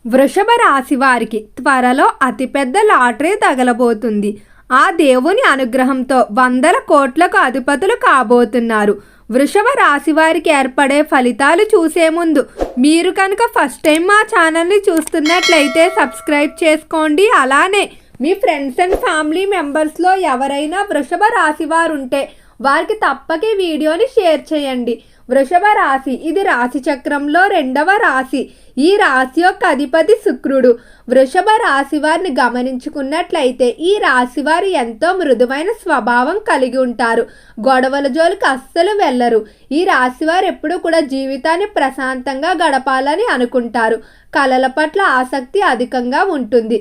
వృషభ రాశి వారికి త్వరలో అతిపెద్ద లాటరీ తగలబోతుంది. ఆ దేవుని అనుగ్రహంతో వందల కోట్లకు అధిపతులు కాబోతున్నారు. వృషభ రాశి వారికి ఏర్పడే ఫలితాలు చూసే ముందు మీరు కనుక ఫస్ట్ టైం మా ఛానల్ని చూస్తున్నట్లయితే సబ్స్క్రైబ్ చేసుకోండి. అలానే మీ ఫ్రెండ్స్ అండ్ ఫ్యామిలీ మెంబర్స్లో ఎవరైనా వృషభ రాశి వారు ఉంటే వారికి తప్పక ఈ వీడియోని షేర్ చేయండి. వృషభ రాశి ఇది రాశి చక్రంలో రెండవ రాశి. ఈ రాశి యొక్క అధిపతి శుక్రుడు. వృషభ రాశి వారిని గమనించుకున్నట్లయితే ఈ రాశి వారు ఎంతో మృదువైన స్వభావం కలిగి ఉంటారు. గొడవల జోలికి అస్సలు వెళ్ళరు. ఈ రాశి వారు ఎప్పుడూ కూడా జీవితాన్ని ప్రశాంతంగా గడపాలని అనుకుంటారు. కళల పట్ల ఆసక్తి అధికంగా ఉంటుంది.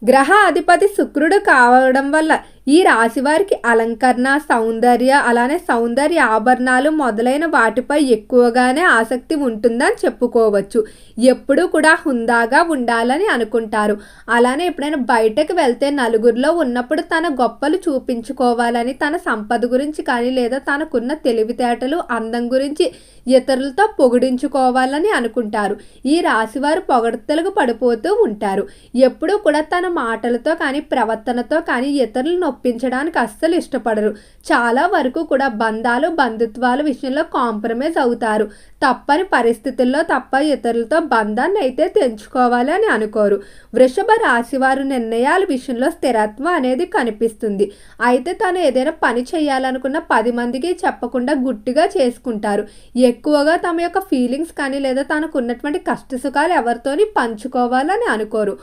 గ్రహ అధిపతి శుక్రుడు కావడం వల్ల ఈ రాశి వారికి అలంకరణ, సౌందర్య, అలానే సౌందర్య ఆభరణాలు మొదలైన వాటిపై ఎక్కువగానే ఆసక్తి ఉంటుందని చెప్పుకోవచ్చు. ఎప్పుడూ కూడా హుందాగా ఉండాలని అనుకుంటారు. అలానే ఎప్పుడైనా బయటకు వెళ్తే నలుగురిలో ఉన్నప్పుడు తన గొప్పలు చూపించుకోవాలని, తన సంపద గురించి కానీ లేదా తనకున్న తెలివితేటలు, అందం గురించి ఇతరులతో పొగిడించుకోవాలని అనుకుంటారు. ఈ రాశివారు పొగడ్తలకు పడిపోతూ ఉంటారు. ఎప్పుడూ కూడా తన మాటలతో కానీ ప్రవర్తనతో కానీ ఇతరులను ఒప్పించడానికి అస్సలు ఇష్టపడరు. చాలా వరకు కూడా బంధాలు, బంధుత్వాల విషయంలో కాంప్రమైజ్ అవుతారు. తప్పని పరిస్థితుల్లో తప్ప ఇతరులతో బంధాన్ని అయితే తెంచుకోవాలి అని అనుకోరు. వృషభ రాశి వారు నిర్ణయాల విషయంలో స్థిరత్వం అనేది కనిపిస్తుంది. అయితే తాను ఏదైనా పని చేయాలనుకున్న 10 మందికి చెప్పకుండా గుట్టిగా చేసుకుంటారు. ఎక్కువగా తమ యొక్క ఫీలింగ్స్ కానీ లేదా తనకు ఉన్నటువంటి కష్టసుఖాలు ఎవరితోని పంచుకోవాలని అనుకోరు.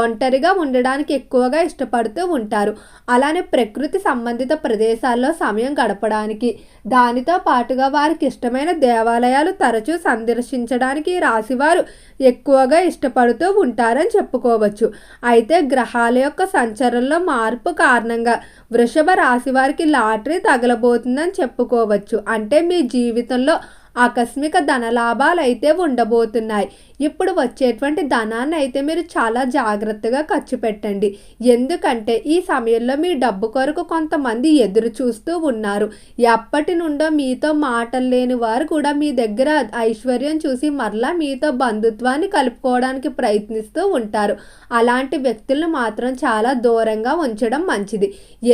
ఒంటరిగా ఉండడానికి ఎక్కువగా ఇష్టపడుతూ ఉంటారు. అలానే ప్రకృతి సంబంధిత ప్రదేశాల్లో సమయం గడపడానికి, దానితో పాటుగా వారికి ఇష్టమైన దేవాలయాలు తరచూ సందర్శించడానికి ఈ రాశివారు ఎక్కువగా ఇష్టపడుతూ ఉంటారని చెప్పుకోవచ్చు. అయితే గ్రహాల యొక్క సంచారంలో మార్పు కారణంగా వృషభ రాశి వారికి లాటరీ తగలబోతుందని చెప్పుకోవచ్చు. అంటే మీ జీవితంలో ఆకస్మిక ధనలాభాలు అయితే ఉండబోతున్నాయి. ఇప్పుడు వచ్చేటువంటి ధనాన్ని అయితే మీరు చాలా జాగ్రత్తగా ఖర్చు పెట్టండి. ఎందుకంటే ఈ సమయంలో మీ డబ్బు కొరకు కొంతమంది ఎదురు చూస్తూ ఉన్నారు. ఎప్పటి నుండో మీతో మాటలు లేని వారు కూడా మీ దగ్గర ఐశ్వర్యం చూసి మరలా మీతో బంధుత్వాన్ని కలుపుకోవడానికి ప్రయత్నిస్తూ ఉంటారు. అలాంటి వ్యక్తులను మాత్రం చాలా దూరంగా ఉంచడం మంచిది.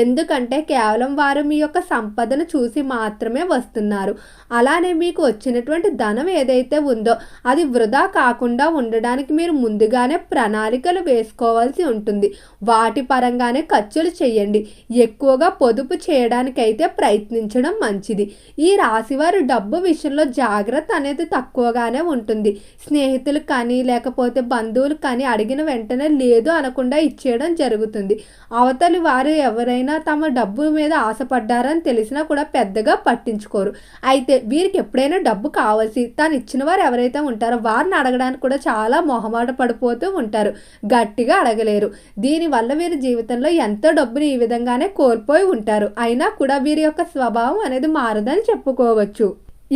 ఎందుకంటే కేవలం వారు మీ యొక్క సంపదను చూసి మాత్రమే వస్తున్నారు. అలానే మీకు వచ్చినటువంటి ధనం ఏదైతే ఉందో అది వృధా కాకుండా ఉండడానికి మీరు ముందుగానే ప్రణాళికలు వేసుకోవాల్సి ఉంటుంది. వాటి పరంగానే ఖర్చులు చేయండి. ఎక్కువగా పొదుపు చేయడానికైతే ప్రయత్నించడం మంచిది. ఈ రాశివారు డబ్బు విషయంలో జాగ్రత్త అనేది తక్కువగానే ఉంటుంది. స్నేహితులు కానీ లేకపోతే బంధువులు కానీ అడిగిన వెంటనే లేదు అనకుండా ఇచ్చేయడం జరుగుతుంది. అవతలి వారు ఎవరైనా తమ డబ్బు మీద ఆశపడ్డారని తెలిసినా కూడా పెద్దగా పట్టించుకోరు. అయితే వీరికి ఎప్పుడైనా డబ్బు కావాల్సి తాను ఇచ్చిన వారు ఎవరైతే ఉంటారో వారిని అడగడానికి కూడా చాలా మొహమాట పడిపోతూ ఉంటారు. గట్టిగా అడగలేరు. దీనివల్ల వీరి జీవితంలో ఎంతో డబ్బుని ఈ విధంగానే కోల్పోయి ఉంటారు. అయినా కూడా వీరి యొక్క స్వభావం అనేది మారదని చెప్పుకోవచ్చు.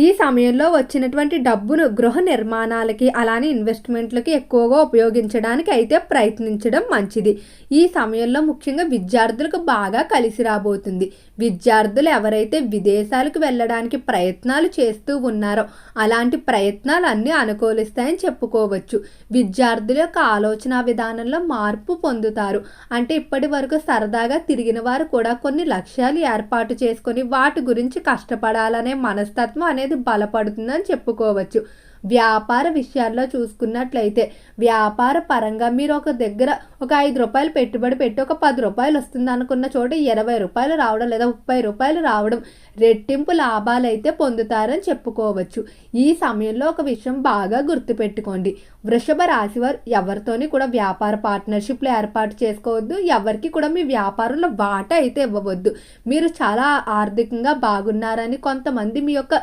ఈ సమయంలో వచ్చినటువంటి డబ్బును గృహ నిర్మాణాలకి అలానే ఇన్వెస్ట్మెంట్లకి ఎక్కువగా ఉపయోగించడానికి అయితే ప్రయత్నించడం మంచిది. ఈ సమయంలో ముఖ్యంగా విద్యార్థులకు బాగా కలిసి రాబోతుంది. విద్యార్థులు ఎవరైతే విదేశాలకు వెళ్ళడానికి ప్రయత్నాలు చేస్తూ ఉన్నారో అలాంటి ప్రయత్నాలు అన్నీ అనుకూలిస్తాయని చెప్పుకోవచ్చు. విద్యార్థుల యొక్క ఆలోచన విధానంలో మార్పు పొందుతారు. అంటే ఇప్పటి వరకు సరదాగా తిరిగిన వారు కూడా కొన్ని లక్ష్యాలు ఏర్పాటు చేసుకొని వాటి గురించి కష్టపడాలనే మనస్తత్వం అనేది బలపడుతుందని చెప్పుకోవచ్చు. వ్యాపార విషయాల్లో చూసుకున్నట్లయితే వ్యాపార పరంగా మీరు ఒక దగ్గర ఒక 5 రూపాయలు పెట్టుబడి పెట్టి ఒక 10 రూపాయలు వస్తుంది అనుకున్న చోట 20 రూపాయలు రావడం లేదా 30 రూపాయలు రావడం రెట్టింపు లాభాలు అయితే పొందుతారని చెప్పుకోవచ్చు. ఈ సమయంలో ఒక విషయం బాగా గుర్తుపెట్టుకోండి. వృషభ రాశి వారు ఎవరితోని కూడా వ్యాపార పార్ట్నర్షిప్లు ఏర్పాటు చేసుకోవద్దు. ఎవరికి కూడా మీ వ్యాపారంలో వాటా అయితే ఇవ్వవద్దు. మీరు చాలా ఆర్థికంగా బాగున్నారని కొంతమంది మీ యొక్క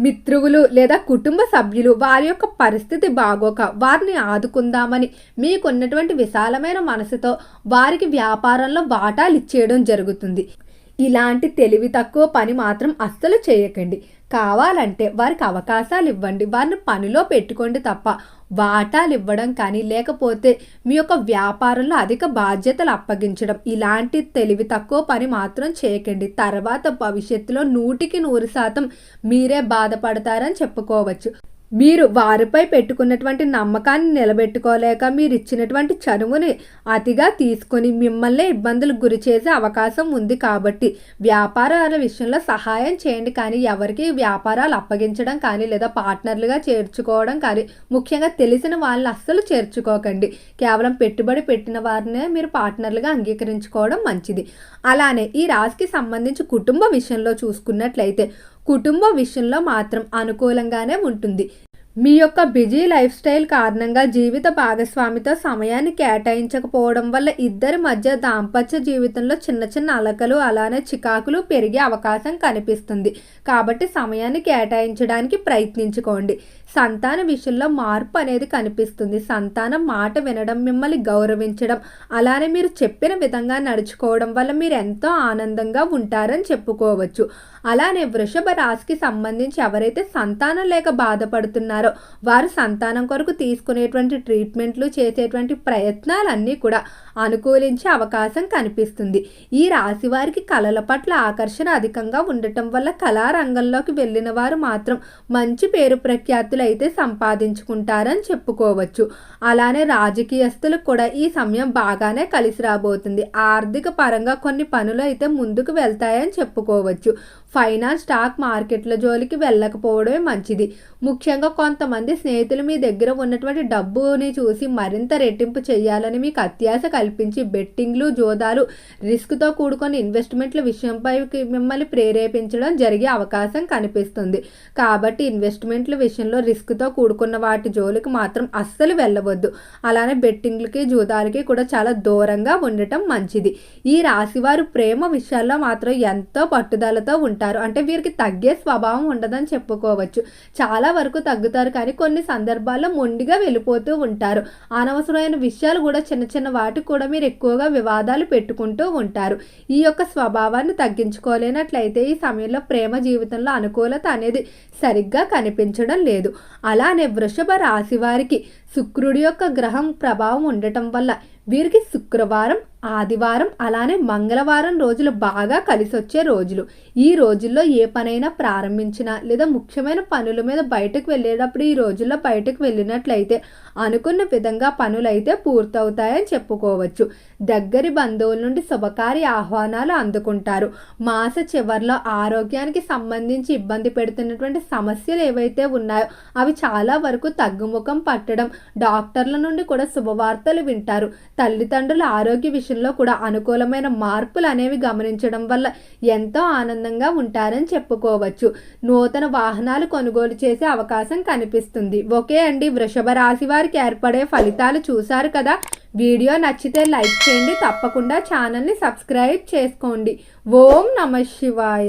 మిత్రులు లేదా కుటుంబ సభ్యులు వారి యొక్క పరిస్థితి బాగోక వారిని ఆదుకుందామని మీకున్నటువంటి విశాలమైన మనసుతో వారికి వ్యాపారంలో వాటాలు ఇచ్చేయడం జరుగుతుంది. ఇలాంటి తెలివి తక్కువ పని మాత్రం అస్సలు చేయకండి. కావాలంటే వారికి అవకాశాలు ఇవ్వండి, వారిని పనిలో పెట్టుకోండి తప్ప వాటాలు ఇవ్వడం కానీ లేకపోతే మీ యొక్క వ్యాపారంలో అధిక బాధ్యతలు అప్పగించడం ఇలాంటి తెలివి తక్కువ పని మాత్రం చేయకండి. తర్వాత భవిష్యత్తులో 100% మీరే బాధపడతారని చెప్పుకోవచ్చు. మీరు వారిపై పెట్టుకున్నటువంటి నమ్మకాన్ని నిలబెట్టుకోలేక మీరు ఇచ్చినటువంటి చనువుని అతిగా తీసుకొని మిమ్మల్ని ఇబ్బందులకు గురి చేసే అవకాశం ఉంది. కాబట్టి వ్యాపారాల విషయంలో సహాయం చేయండి, కానీ ఎవరికి వ్యాపారాలు అప్పగించడం కానీ లేదా పార్ట్నర్లుగా చేర్చుకోవడం కానీ, ముఖ్యంగా తెలిసిన వాళ్ళని అస్సలు చేర్చుకోకండి. కేవలం పెట్టుబడి పెట్టిన వారినే మీరు పార్ట్నర్లుగా అంగీకరించుకోవడం మంచిది. అలానే ఈ రాశికి సంబంధించి కుటుంబ విషయంలో చూసుకున్నట్లయితే కుటుంబ విషయంలో మాత్రం అనుకూలంగానే ఉంటుంది. మీ యొక్క బిజీ లైఫ్ స్టైల్ కారణంగా జీవిత భాగస్వామితో సమయాన్ని కేటాయించకపోవడం వల్ల ఇద్దరి మధ్య దాంపత్య జీవితంలో చిన్న చిన్న అలకలు అలానే చికాకులు పెరిగే అవకాశం కనిపిస్తుంది. కాబట్టి సమయాన్ని కేటాయించడానికి ప్రయత్నించుకోండి. సంతాన విషయంలో మార్పు అనేది కనిపిస్తుంది. సంతానం మాట వినడం, మిమ్మల్ని గౌరవించడం, అలానే మీరు చెప్పిన విధంగా నడుచుకోవడం వల్ల మీరు ఎంతో ఆనందంగా ఉంటారని చెప్పుకోవచ్చు. అలానే వృషభ రాశికి సంబంధించి ఎవరైతే సంతానం లేక బాధపడుతున్నారో వారు సంతానం కొరకు తీసుకునేటువంటి ట్రీట్మెంట్లు, చేసేటువంటి ప్రయత్నాలన్నీ కూడా అనుకూలించే అవకాశం కనిపిస్తుంది. ఈ రాశి వారికి కళల పట్ల ఆకర్షణ అధికంగా ఉండటం వల్ల కళారంగంలోకి వెళ్ళిన వారు మాత్రం మంచి పేరు ప్రఖ్యాతులు అయితే సంపాదించుకుంటారని చెప్పుకోవచ్చు. అలానే రాజకీయస్తులకు కూడా ఈ సమయం బాగానే కలిసి రాబోతుంది. ఆర్థిక పరంగా కొన్ని పనులు అయితే ముందుకు వెళ్తాయని చెప్పుకోవచ్చు. ఫైనాన్స్, స్టాక్ మార్కెట్ల జోలికి వెళ్ళకపోవడమే మంచిది. ముఖ్యంగా కొంతమంది స్నేహితులు మీ దగ్గర ఉన్నటువంటి డబ్బుని చూసి మరింత రెట్టింపు చేయాలని మీకు అత్యాశ కల్పించి బెట్టింగ్లు, జోదాలు, రిస్క్తో కూడుకొని ఇన్వెస్ట్మెంట్ల విషయంపై మిమ్మల్ని ప్రేరేపించడం జరిగే అవకాశం కనిపిస్తుంది. కాబట్టి ఇన్వెస్ట్మెంట్ల విషయంలో రిస్క్తో కూడుకున్న వాటి జోలికి మాత్రం అస్సలు వెళ్ళవద్దు. అలానే బెట్టింగ్లకి, జూదాలకి కూడా చాలా దూరంగా ఉండటం మంచిది. ఈ రాశివారు ప్రేమ విషయాల్లో మాత్రం ఎంతో పట్టుదలతో ఉంటారు. అంటే వీరికి తగ్గే స్వభావం ఉండదని చెప్పుకోవచ్చు. చాలా వరకు తగ్గుతారు, కానీ కొన్ని సందర్భాల్లో మొండిగా వెళ్ళిపోతూ ఉంటారు. అనవసరమైన విషయాలు కూడా చిన్న చిన్న వాటికి కూడా మీరు ఎక్కువగా వివాదాలు పెట్టుకుంటూ ఉంటారు. ఈ యొక్క స్వభావాన్ని తగ్గించుకోలేనట్లయితే ఈ సమయంలో ప్రేమ జీవితంలో అనుకూలత అనేది సరిగ్గా కనిపించడం లేదు. అలానే వృషభ రాశి వారికి శుక్రుడి యొక్క గ్రహం ప్రభావం ఉండటం వల్ల వీరికి శుక్రవారం, ఆదివారం అలానే మంగళవారం రోజులు బాగా కలిసొచ్చే రోజులు. ఈ రోజుల్లో ఏ పనైనా ప్రారంభించినా లేదా ముఖ్యమైన పనుల మీద బయటకు వెళ్ళేటప్పుడు ఈ రోజుల్లో బయటకు వెళ్ళినట్లయితే అనుకున్న విధంగా పనులైతే పూర్తవుతాయని చెప్పుకోవచ్చు. దగ్గరి బంధువుల నుండి శుభకార్య ఆహ్వానాలు అందుకుంటారు. మాస చివరిలో ఆరోగ్యానికి సంబంధించి ఇబ్బంది పెడుతున్నటువంటి సమస్యలు ఏవైతే ఉన్నాయో అవి చాలా వరకు తగ్గుముఖం పట్టడం, డాక్టర్ల నుండి కూడా శుభవార్తలు వింటారు. తల్లిదండ్రుల ఆరోగ్య విషయంలో కూడా అనుకూలమైన మార్పులు అనేవి గమనించడం వల్ల ఎంతో ఆనందంగా ఉంటారని చెప్పుకోవచ్చు. నూతన వాహనాలు కొనుగోలు చేసే అవకాశం కనిపిస్తుంది. ఓకే అండి, వృషభ రాశి వారికి ఏర్పడే ఫలితాలు చూశారు కదా. వీడియో నచ్చితే లైక్ చేయండి, తప్పకుండా ఛానల్ని సబ్స్క్రైబ్ చేసుకోండి. ఓం నమః శివాయ.